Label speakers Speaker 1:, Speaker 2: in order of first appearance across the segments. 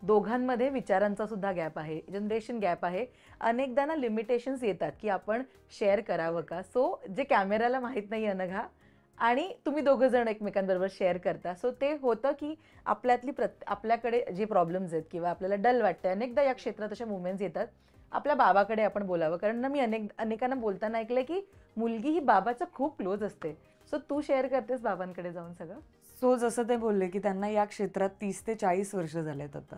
Speaker 1: दोघांमध्ये विचारांचा सुद्धा गॅप आहे, जनरेशन गॅप आहे. अनेकदा ना लिमिटेशन्स येतात की आपण शेअर करावं का. सो जे कॅमेराला माहीत नाही अनघा आणि तुम्ही दोघं जण एकमेकांबरोबर शेअर करता, सो ते होतं की आपल्याकडे जे प्रॉब्लेम्स आहेत किंवा आपल्याला डल वाटतं, अनेकदा या क्षेत्रात अशा मुवमेंट्स येतात, आपल्या बाबाकडे आपण बोलावं. कारण ना मी अनेकांना बोलताना ऐकलंय की मुलगी ही बाबाच्या खूप क्लोज असते. सो तू शेअर करतेस बाबांकडे जाऊन सगळं?
Speaker 2: सो जसं ते बोलले की त्यांना या क्षेत्रात 30 ते 40 वर्ष झालेत आता.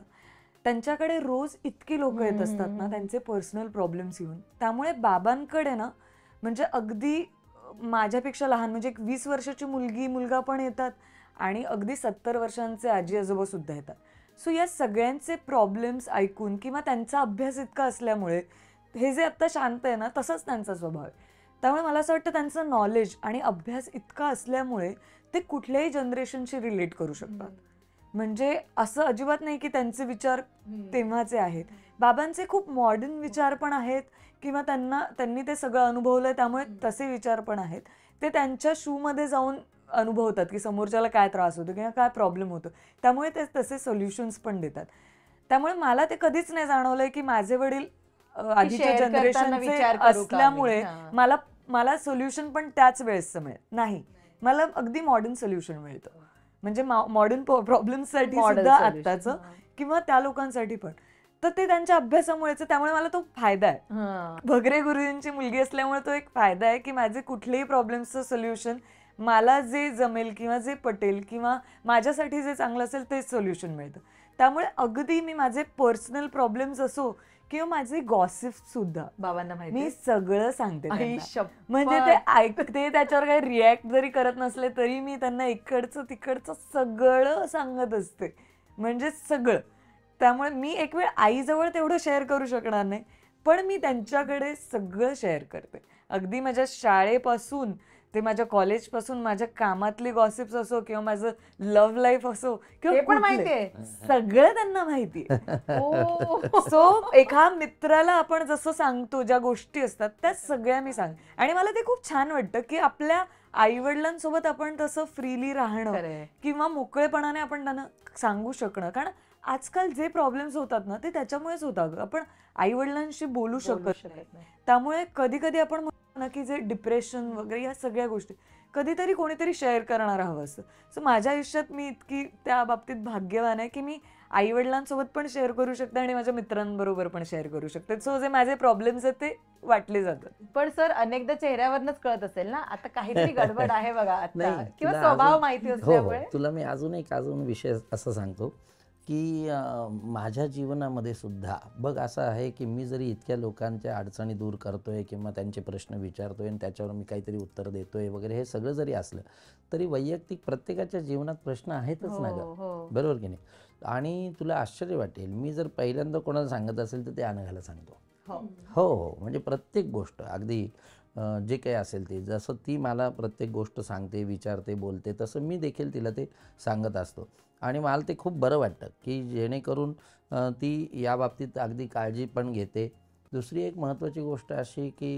Speaker 2: त्यांच्याकडे रोज इतकी लोक येत असतात ना त्यांचे पर्सनल प्रॉब्लेम्स येऊन. त्यामुळे बाबांकडे ना म्हणजे अगदी माझ्यापेक्षा लहान म्हणजे एक 20 वर्षाची मुलगा पण येतात आणि अगदी 70 वर्षांचे आजी आजोबा सुद्धा येतात. सो या सगळ्यांचे प्रॉब्लेम्स ऐकून किंवा त्यांचा अभ्यास इतका असल्यामुळे हे जे आत्ता शांत आहे ना तसंच त्यांचा स्वभाव आहे. त्यामुळे मला असं वाटतं त्यांचं नॉलेज आणि अभ्यास इतका असल्यामुळे ते कुठल्याही जनरेशनशी रिलेट करू शकतात. म्हणजे असं अजिबात नाही की त्यांचे विचार तेव्हाचे आहेत. बाबांचे खूप मॉडर्न विचार पण आहेत किंवा त्यांनी ते सगळं अनुभवलंय त्यामुळे तसे विचार पण आहेत. ते त्यांच्या शूमध्ये जाऊन अनुभवतात की समोरच्याला काय त्रास होतो किंवा काय प्रॉब्लेम होतो, त्यामुळे ते तसे सोल्युशन्स पण देतात. त्यामुळे मला ते कधीच नाही जाणवलंय की माझे वडील आधीच्या
Speaker 1: share करताना
Speaker 2: जनरेशनचे
Speaker 1: विचार करू का मी?
Speaker 2: असल्यामुळे
Speaker 1: हां.
Speaker 2: मला सोल्युशन पण त्याच वेळेस मिळेल. नाही, मला अगदी मॉडर्न सोल्युशन मिळतं. म्हणजे मॉडर्न प्रॉब्लेम्ससाठी
Speaker 1: Model
Speaker 2: सुद्धा
Speaker 1: solution.
Speaker 2: आत्ताचं
Speaker 1: हां.
Speaker 2: किंवा त्या लोकांसाठी पण. तर ते त्यांच्या अभ्यासामुळेच आहे, त्यामुळे मला तो फायदा आहे.
Speaker 1: हां.
Speaker 2: भगरे गुरुजींची मुलगी असल्यामुळे तो एक फायदा आहे की माझे कुठलेही प्रॉब्लेम्सचं सोल्युशन मला जे जमेल किंवा जे पटेल किंवा माझ्यासाठी जे चांगलं असेल तेच सोल्युशन मिळतं. त्यामुळे अगदी मी माझे पर्सनल प्रॉब्लेम्स असो किंवा माझे गॉसिप सुद्धा
Speaker 1: बाबांना माहिती
Speaker 2: मी
Speaker 1: आहे?
Speaker 2: सगळं सांगते
Speaker 1: आई
Speaker 2: त्यांना.
Speaker 1: शप्पथ!
Speaker 2: म्हणजे ते ऐकते, त्याच्यावर काही रिॲक्ट जरी करत नसले तरी मी त्यांना इकडचं तिकडचं सगळं सांगत असते. म्हणजे सगळं. त्यामुळे मी एक वेळ आईजवळ तेवढं शेअर करू शकणार नाही, पण मी त्यांच्याकडे सगळं शेअर करते. अगदी माझ्या शाळेपासून ते माझ्या कॉलेजपासून माझ्या कामातले गॉसिप्स असो किंवा माझं लव्ह लाईफ असो
Speaker 1: हे
Speaker 2: किंवा
Speaker 1: पण
Speaker 2: कुठले,
Speaker 1: माहितीये?
Speaker 2: सगळं त्यांना माहिती आहे.
Speaker 1: ओ.
Speaker 2: सो एका मित्राला आपण जसं सांगतो ज्या गोष्टी असतात त्या सगळ्या मी आणि मला ते खूप छान वाटतं की आपल्या आईवडिलांसोबत आपण तसं फ्रीली राहणं
Speaker 1: खरंय.
Speaker 2: किंवा मोकळेपणाने आपण त्यांना सांगू शकणं. कारण आजकाल जे प्रॉब्लेम्स होतात ना ते त्याच्यामुळेच होतात. आपण आईवडिलांशी बोलू शकत नाही. त्यामुळे कधी कधी आपण म्हणतो ना की जे डिप्रेशन वगैरे या सगळ्या गोष्टी कधीतरी कोणीतरी शेअर करणार हवं असं. सो माझ्या आयुष्यात मी इतकी त्या बाबतीत भाग्यवान आहे की मी आई-वडिलांसोबत पण शेअर करू शकते आणि माझ्या मित्रांबरोबर पण शेअर करू शकते. सो जे माझे प्रॉब्लेम्स आहेत ते वाटले जातात.
Speaker 1: पण सर अनेकदा चेहऱ्यावरनंच कळत असेल ना, आता काहीतरी गडबड आहे बघा आता
Speaker 3: नाही,
Speaker 1: किंवा
Speaker 3: तुला
Speaker 1: स्वभाव
Speaker 3: अजून
Speaker 1: माहिती
Speaker 3: हो,
Speaker 1: असल्यामुळे.
Speaker 3: तुला मी अजून विषय असं सांगतो, की माझ्या जीवनामध्ये सुद्धा बघ असं आहे, की मी जरी इतक्या लोकांच्या अडचणी दूर करतोय किंवा त्यांचे प्रश्न विचारतोय आणि त्याच्यावर मी काहीतरी उत्तर देतोय वगैरे हे सगळं जरी असलं, तरी वैयक्तिक प्रत्येकाच्या जीवनात प्रश्न आहेतच ना गं.
Speaker 1: हो.
Speaker 3: बरोबर की नाही? आणि तुला आश्चर्य वाटेल, मी जर पहिल्यांदा कोणाला सांगत असेल तर ते अनघाला सांगतो. हो, म्हणजे प्रत्येक गोष्ट अगदी जे काही असेल ते जसं ती मला प्रत्येक गोष्ट सांगते, विचारते, बोलते तसं मी देखील तिला ते सांगत असतो. आणि मला ते खूप बरं वाटतं की जेणेकरून ती या बाबतीत अगदी काळजी पण घेते. दुसरी एक महत्त्वाची गोष्ट अशी की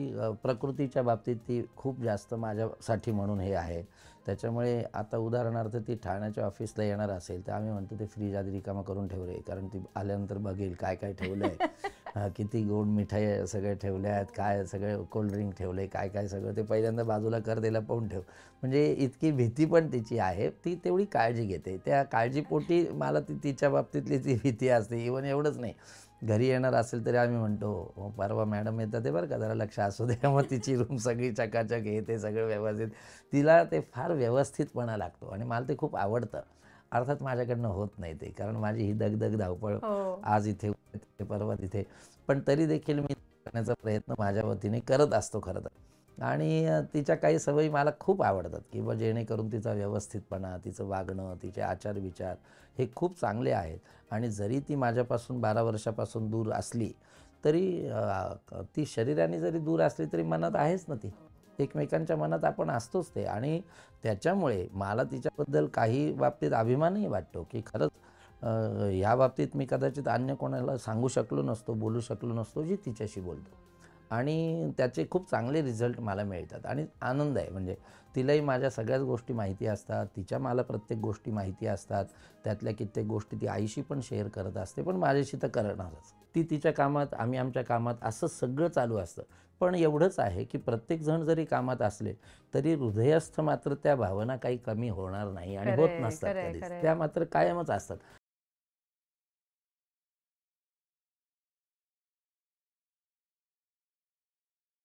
Speaker 3: प्रकृतीच्या बाबतीत ती खूप जास्त माझ्यासाठी म्हणून हे आहे. त्याच्यामुळे आता उदाहरणार्थ ती ठाण्याच्या ऑफिसला येणार असेल तर आम्ही म्हणतो ते फ्रीज आधी रिकामा करून ठेव रे, कारण ती आल्यानंतर बघेल काय काय ठेवलं आहे, किती गोड मिठाई सगळे ठेवल्या आहेत, काय सगळे कोल्ड्रिंक ठेवले, काय काय सगळं ते पहिल्यांदा बाजूला कर, त्याला पाहून ठेव. म्हणजे इतकी भीती पण तिची आहे. ती तेवढी काळजी घेते. त्या काळजीपोटी मला तिच्या बाबतीतली ती भीती असते. इव्हन एवढंच नाही, घरी येणार असेल तरी आम्ही म्हणतो परवा मॅडम येतात ते बरं का, जरा लक्ष असू द्या. मग तिची रूम सगळी चकाचक हे ते सगळं व्यवस्थित. तिला ते फार व्यवस्थितपणा लागतो आणि मला ते खूप आवडतं. अर्थात माझ्याकडनं होत नाही ते, कारण माझी ही दगदग धावपळ आज इथे उद्या तिथे परवा तिथे, पण तरी देखील मी करण्याचा प्रयत्न माझ्या वतीने करत असतो खरं तर. आणि तिच्या काही सवयी मला खूप आवडतात की बा जेणेकरून तिचा व्यवस्थितपणा, तिचं वागणं, तिचे आचार विचार हे खूप चांगले आहेत. आणि जरी ती माझ्यापासून 12 वर्षापासून दूर असली तरी ती शरीराने जरी दूर असली तरी मनात आहेच ना ती. एकमेकांच्या मनात आपण असतोच ते. आणि त्याच्यामुळे मला तिच्याबद्दल काही बाबतीत अभिमानही वाटतो की खरंच ह्या बाबतीत मी कदाचित अन्य कोणाला सांगू शकलो नसतो, बोलू शकलो नसतो जी तिच्याशी बोलतो. आणि त्याचे खूप चांगले रिझल्ट मला मिळतात आणि आनंद आहे. म्हणजे तिलाही माझ्या सगळ्याच गोष्टी माहिती असतात, तिच्या मला प्रत्येक गोष्टी माहिती असतात. त्यातल्या कित्येक गोष्टी ती आईशी पण शेअर करत असते, पण माझ्याशी तर करणारच. ती तिच्या कामात, आम्ही आमच्या कामात, असं सगळं चालू असतं. पण एवढंच आहे की प्रत्येकजण जरी कामात असले तरी हृदयस्थ मात्र त्या भावना काही कमी होणार नाही आणि होत
Speaker 1: खरंय,
Speaker 3: नसतात
Speaker 1: खरंय,
Speaker 3: कधीच.
Speaker 1: खरंय.
Speaker 3: त्या मात्र कायमच असतात.